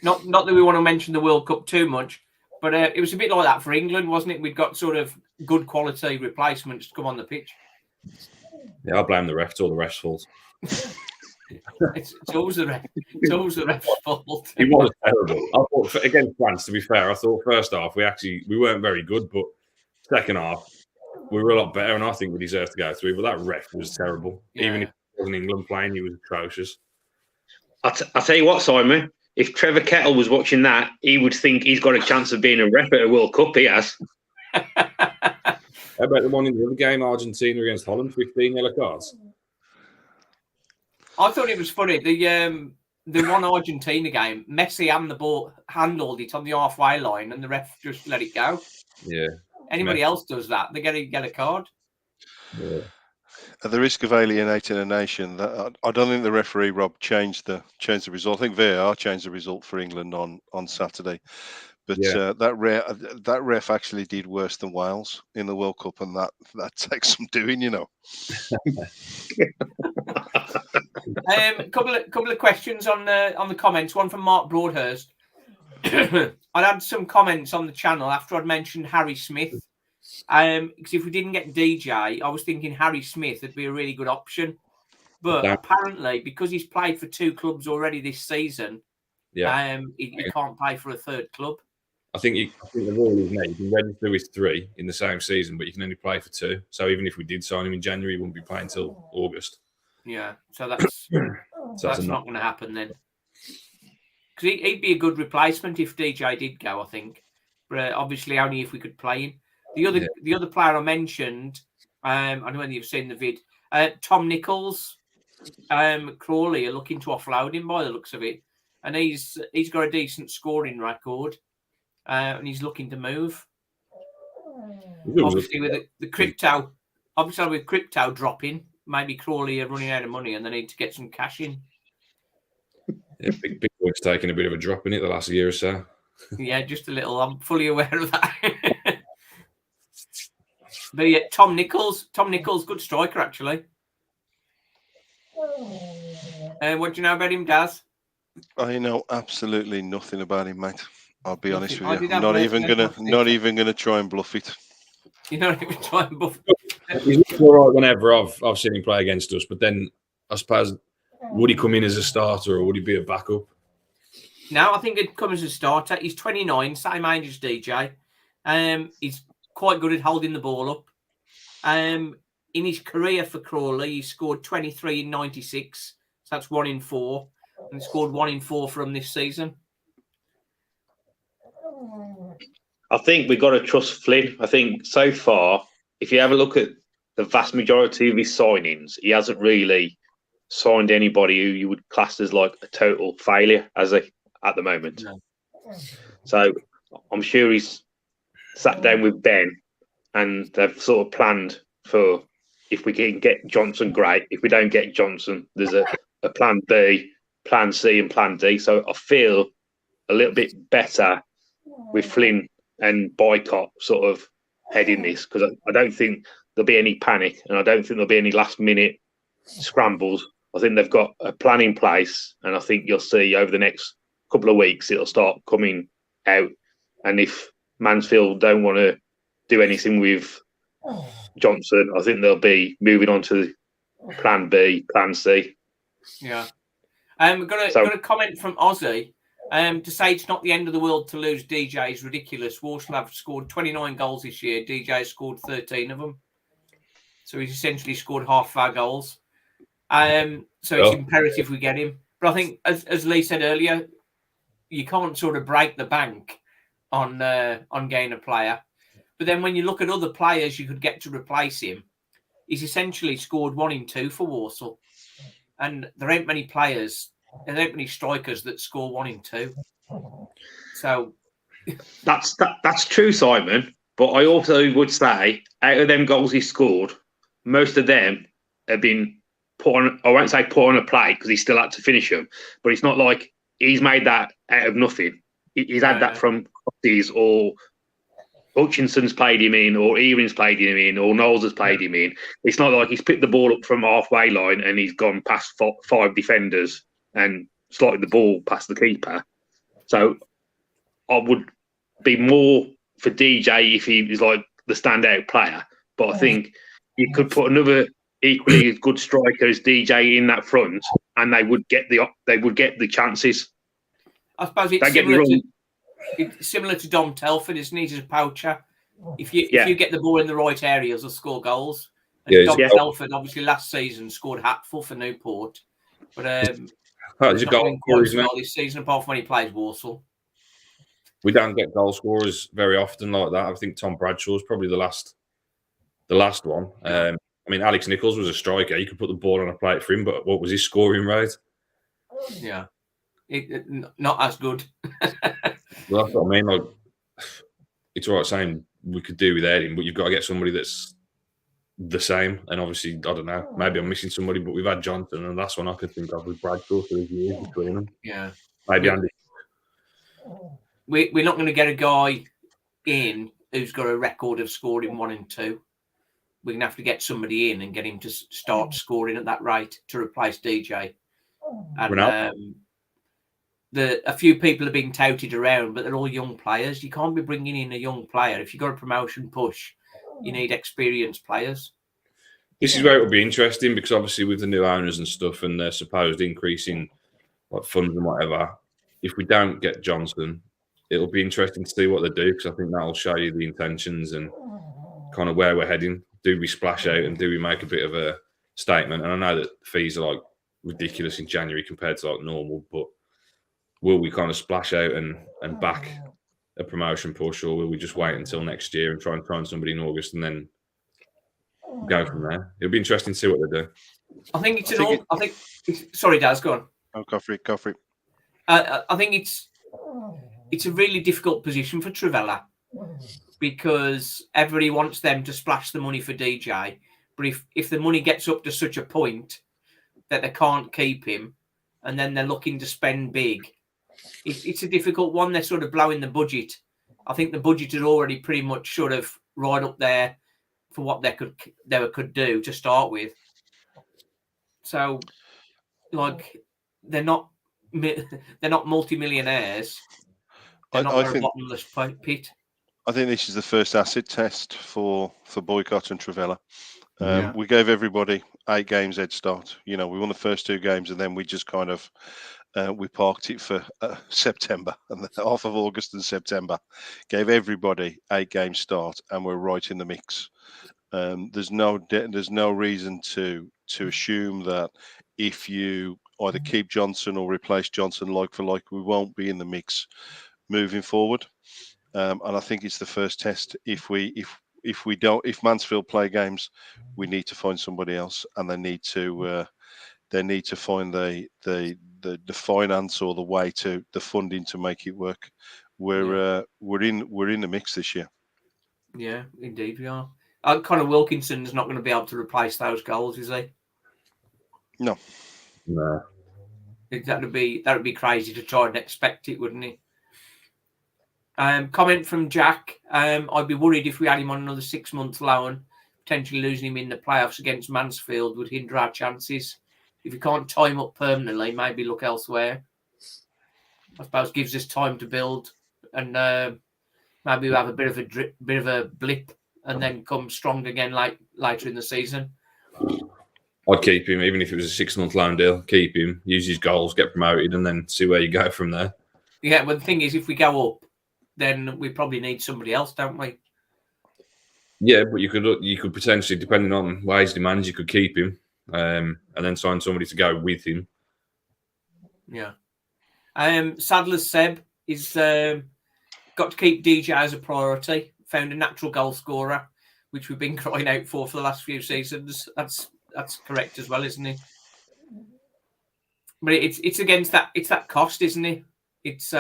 Not that we want to mention the World Cup too much, but it was a bit like that for England, wasn't it? We'd got sort of good quality replacements to come on the pitch. Yeah, I blame the refs. It's all the refs' fault. It's always the ref. It's always the ref's fault. It was terrible. I thought against France, to be fair, I thought first half we weren't very good, but second half we were a lot better, and I think we deserved to go through. But that ref was terrible. Yeah. Even if it wasn't England playing, he was atrocious. I'll tell you what, Simon. If Trevor Kettle was watching that, he would think he's got a chance of being a ref at a World Cup. He has. How about the one in the other game, Argentina against Holland, 15 yellow cards? I thought it was funny. The one Argentina game, Messi and the ball handled it on the halfway line, and the ref just let it go. Yeah. Anybody else does that, they get a card. Yeah. At the risk of alienating a nation, I don't think the referee Rob changed the result. I think VAR changed the result for England on Saturday, but that ref actually did worse than Wales in the World Cup, and that takes some doing, you know. Couple of questions on the comments. One from Mark Broadhurst. I'd had some comments on the channel after I'd mentioned Harry Smith. Because if we didn't get DJ, I was thinking Harry Smith would be a really good option. But apparently, because he's played for 2 clubs already this season, he can't play for a 3rd club. I think the rule is now you can register with 3 in the same season, but you can only play for 2. So even if we did sign him in January, he wouldn't be playing until August. Yeah, so that's not going to happen then. Because he'd be a good replacement if DJ did go, I think. But obviously only if we could play him. The other player I mentioned, I don't know whether you've seen the vid, Tom Nichols, Crawley are looking to offload him by the looks of it. And he's got a decent scoring record. And he's looking to move. Obviously with the crypto dropping, maybe Crawley are running out of money and they need to get some cash in. Yeah, Big Boy's taken a bit of a drop in it the last year or so. Yeah, just a little. I'm fully aware of that. But yeah, Tom Nichols, good striker actually. What do you know about him, Daz? I know absolutely nothing about him, mate. I'll be honest with you. Not even gonna try and bluff it. You're not even trying to bluff it. He's looked all right whenever I've seen him play against us, but then I suppose would he come in as a starter or would he be a backup? No, I think he'd come as a starter. He's 29, same age as DJ. quite good at holding the ball up. In his career for Crawley, he scored 23 in 96. So that's 1 in 4. And he scored 1 in 4 from this season. I think we've got to trust Flynn. I think so far, if you have a look at the vast majority of his signings, he hasn't really signed anybody who you would class as like a total failure at the moment. No. So I'm sure he's sat down with Ben and they've sort of planned for, if we can get Johnson, great. If we don't get Johnson, there's a plan B, plan C and plan D. So I feel a little bit better with Flynn and Boycott sort of heading this, because I don't think there'll be any panic and I don't think there'll be any last minute scrambles. I think they've got a plan in place, and I think you'll see over the next couple of weeks it'll start coming out. And if Mansfield don't want to do anything with Johnson, I think they'll be moving on to plan B, plan C. Yeah. Got a comment from Ozzy. To say it's not the end of the world to lose DJ is ridiculous. Walsall have scored 29 goals this year. DJ scored 13 of them. So he's essentially scored half of our goals. So it's imperative we get him. But I think, as Lee said earlier, you can't sort of break the bank on getting a player. But then when you look at other players you could get to replace him, he's essentially scored 1 in 2 for Walsall. And there ain't many strikers that score 1 in 2. So that's true, Simon. But I also would say, out of them goals he scored, most of them have been put on. I won't say put on a plate because he still had to finish them. But it's not like he's made that out of nothing. He's had that from Crosses, or Hutchinson's played him in, or Ewan's played him in, or Knowles has played him in. It's not like he's picked the ball up from halfway line and he's gone past 5 defenders and slotted the ball past the keeper. So I would be more for DJ if he was like the standout player. But I think you could put another equally as good striker as DJ in that front, and they would get the chances. I suppose it's similar to Dom Telford, isn't he? He's a poacher. If you get the ball in the right areas, he'll score goals. And Dom Telford, obviously, last season scored hatful for Newport, but he's a goal scorer this season, apart from when he plays Walsall. We don't get goal scorers very often like that. I think Tom Bradshaw is probably the last one. I mean, Alex Nichols was a striker. You could put the ball on a plate for him, but what was his scoring rate? Yeah, not as good. Well, that's what I mean. Like, it's all right saying we could do without him, but you've got to get somebody that's the same. And obviously, I don't know, maybe I'm missing somebody, but we've had Johnson, and that's one I could think of with Bradshaw for his years between them. Yeah. Maybe Andy. We're not going to get a guy in who's got a record of scoring 1 and 2. We're going to have to get somebody in and get him to start scoring at that rate to replace DJ. And a few people have been touted around, but they're all young players. You can't be bringing in a young player. If you've got a promotion push, you need experienced players. This is where it will be interesting, because obviously with the new owners and stuff and their supposed increase in like funds and whatever, if we don't get Johnson, it'll be interesting to see what they do, because I think that'll show you the intentions and kind of where we're heading. Do we splash out and do we make a bit of a statement? And I know that fees are like ridiculous in January compared to like normal, but will we kind of splash out and back a promotion push, or will we just wait until next year and try and find somebody in August and then go from there? It'll be interesting to see what they do. I think it's sorry, Daz, go on. Oh, go for it. I think it's a really difficult position for Trivella, because everybody wants them to splash the money for DJ. But if the money gets up to such a point that they can't keep him, and then they're looking to spend big, it's a difficult one. They're sort of blowing the budget. I think the budget is already pretty much sort of right up there for what they could do to start with. So, like, they're not multi-millionaires. They're not a bottomless pit. I think this is the first acid test for Boycott and Trivella. We gave everybody 8 games head start. You know, we won the first 2 games, and then we just kind of We parked it for September and half of August and September. Gave everybody 8 game start, and we're right in the mix. There's no reason to assume that if you either keep Johnson or replace Johnson like for like, we won't be in the mix moving forward. And I think it's the first test. If Mansfield play games, we need to find somebody else, and they need to find the finance or the funding to make it work. We're in the mix this year. Yeah, indeed we are. Connor Wilkinson's not going to be able to replace those goals, is he? No. That would be crazy to try and expect it, wouldn't it? Comment from Jack. I'd be worried if we had him on another 6-month loan. Potentially losing him in the playoffs against Mansfield would hinder our chances. If we can't tie him up permanently, maybe look elsewhere. I suppose gives us time to build, and maybe we'll have a bit of a blip, and then come strong again later in the season. I'd keep him, even if it was a 6-month loan deal. Keep him, use his goals, get promoted, and then see where you go from there. Yeah, but the thing is, if we go up, then we probably need somebody else, don't we? Yeah, but you could potentially, depending on wage demands, you could keep him and then sign somebody to go with him. Yeah. Sadler's Seb is got to keep DJ as a priority. Found a natural goal scorer, which we've been crying out for the last few seasons. That's correct as well, isn't it? But it's against that. It's that cost, isn't it? It's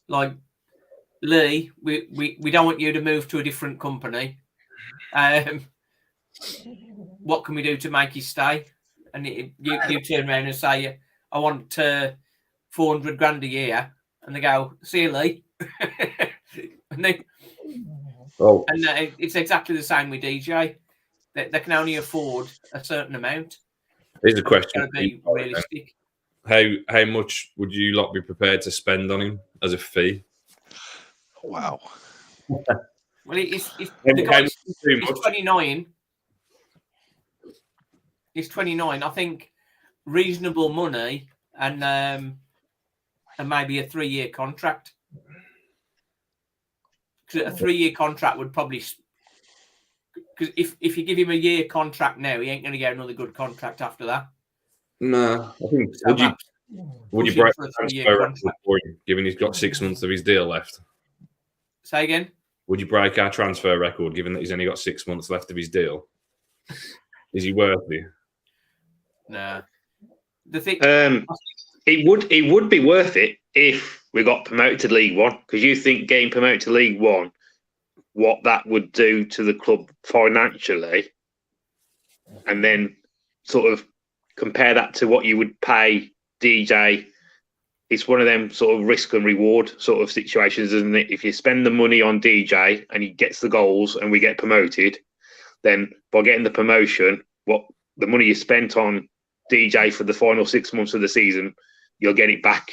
like, Lee, we don't want you to move to a different company. What can we do to make you stay? And you turn around and say, I want 400 grand a year, and they go, see you, Lee. and it's exactly the same with DJ. They can only afford a certain amount. Here's a question: be realistic. How much would you lot be prepared to spend on him as a fee? Wow. Well, he's 29. He's 29. I think reasonable money and maybe a 3-year contract. Because a 3-year contract would probably, because if you give him a year contract now, he ain't going to get another good contract after that. No, I think. So would you break the transfer record for him, given he's got 6 months of his deal left? Say again? Would you break our transfer record, given that he's only got 6 months left of his deal? Is he worth it? No. The thing, it would be worth it if we got promoted to League One, because you think getting promoted to League One, what that would do to the club financially, and then sort of compare that to what you would pay DJ. It's one of them sort of risk and reward sort of situations, isn't it? If you spend the money on DJ and he gets the goals and we get promoted, then by getting the promotion, what the money you spent on DJ for the final 6 months of the season, you'll get it back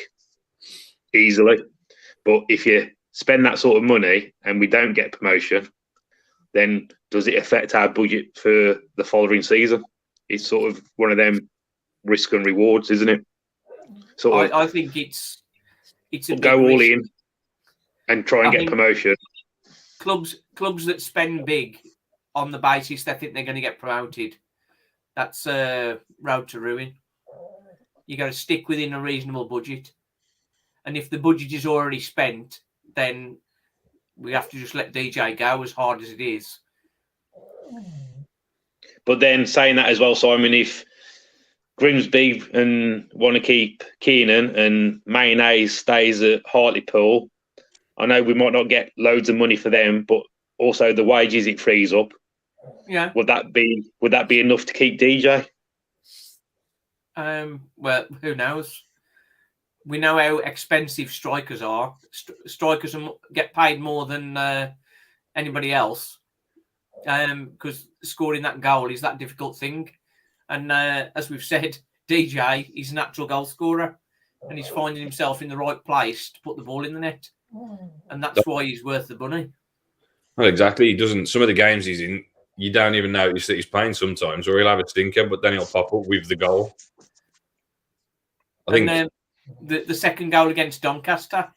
easily. But if you spend that sort of money and we don't get promotion, then does it affect our budget for the following season? It's sort of one of them risk and rewards, isn't it? I think it's a go all in and try and get promotion. Clubs that spend big on the basis they think they're going to get promoted, that's a road to ruin. You got to stick within a reasonable budget, and if the budget is already spent, then we have to just let DJ go, as hard as it is. But then saying that as well, Simon, if Grimsby and want to keep Keenan and Mayonnaise stays at Hartlepool, I know we might not get loads of money for them, but also the wages it frees up. Yeah. Would that be enough to keep DJ? Well, who knows? We know how expensive strikers are. Strikers get paid more than anybody else, because scoring that goal is that difficult thing. And as we've said, DJ is a natural goal scorer, and he's finding himself in the right place to put the ball in the net, and that's why he's worth the money. Well, exactly. He doesn't. Some of the games he's in, you don't even notice that he's playing sometimes, or he'll have a stinker, but then he'll pop up with the goal. I think And the second goal against Doncaster,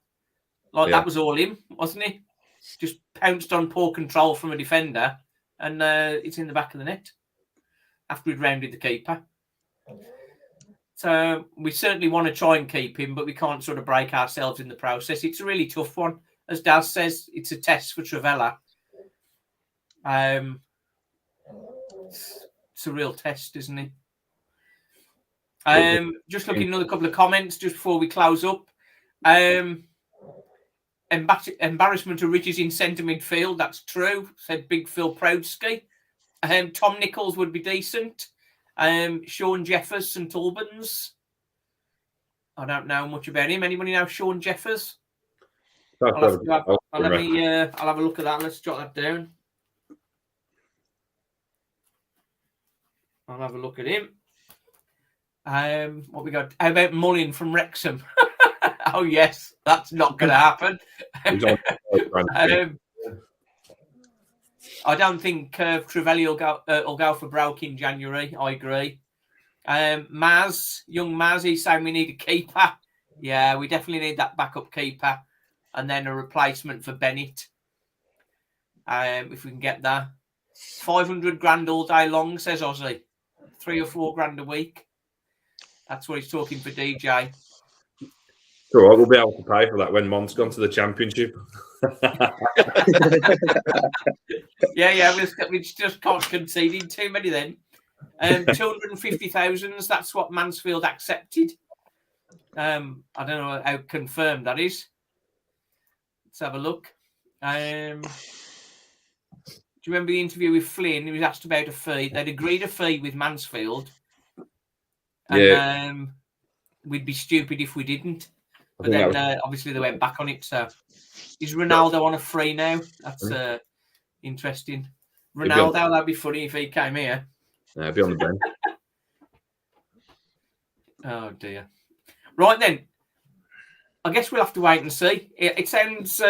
that was all him, wasn't it? Just pounced on poor control from a defender, and it's in the back of the net after we'd rounded the keeper. So we certainly want to try and keep him, but we can't sort of break ourselves in the process. It's a really tough one. As Daz says, it's a test for Travella. It's a real test, isn't it? Just looking at another couple of comments just before we close up. Embarrassment of riches in centre midfield. That's true, said Big Phil Proudsky. Tom Nichols would be decent. Sean Jeffers, St Albans. I don't know much about him. Anybody know Sean Jeffers? I'll have a look at that. Let's jot that down. I'll have a look at him. What we got? How about Mullin from Wrexham? Oh yes, that's not going to happen. I don't think Trevelli will go for Broke in January. I agree. Young Maz, he's saying we need a keeper. Yeah, we definitely need that backup keeper, and then a replacement for Bennett. If we can get that, 500 grand all day long, says Ozzy. 3 or 4 grand a week. That's what he's talking for DJ. All right, we'll be able to pay for that when Mont's gone to the Championship. Yeah, we just can't concede too many then. 250,000, that's what Mansfield accepted. I don't know how confirmed that is. Let's have a look. Do you remember the interview with Flynn? He was asked about a fee. They'd agreed a fee with Mansfield. And we'd be stupid if we didn't. But then obviously they went back on it. So is Ronaldo on a free now? That's interesting. Ronaldo, that'd be funny if he came here. Yeah, be on the bench. Oh dear. Right then. I guess we'll have to wait and see. It sounds.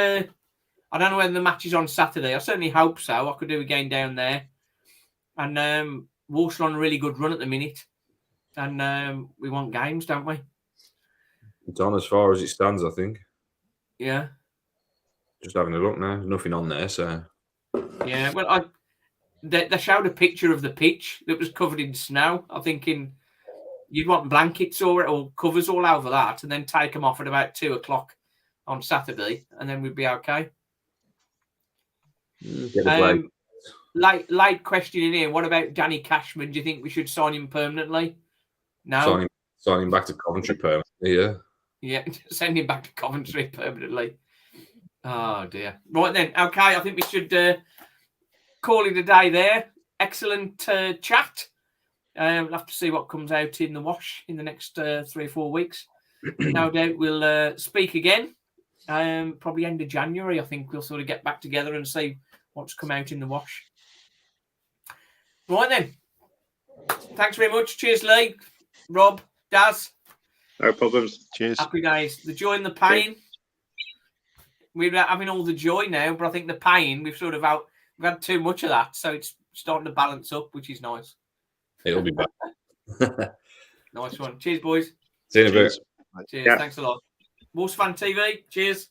I don't know when the match is on Saturday. I certainly hope so. I could do a game down there. And Walsall on a really good run at the minute. And we want games, don't we? It's on as far as it stands, I think. Yeah. Just having a look now. There's nothing on there, so. Yeah, well, they showed a picture of the pitch that was covered in snow. I'm thinking you'd want blankets or covers all over that and then take them off at about 2:00 on Saturday and then we'd be okay. Light question in here. What about Danny Cashman? Do you think we should sign him permanently? No. Sign him back to Coventry permanently, yeah. Yeah, send him back to Coventry permanently. Oh, dear. Right then. Okay, I think we should call it a day there. Excellent chat. We'll have to see what comes out in the wash in the next 3 or 4 weeks. No doubt we'll speak again. Probably end of January, I think we'll sort of get back together and see what's come out in the wash. Right then. Thanks very much. Cheers, Lee, Rob, Daz. No problems. Cheers. Happy days. The joy and the pain. We're having all the joy now, but I think the pain, we've had too much of that, so it's starting to balance up, which is nice. It'll be back. Nice one. Cheers, boys. See you in a bit. Cheers. Yeah. Thanks a lot. Wolves Fan TV. Cheers.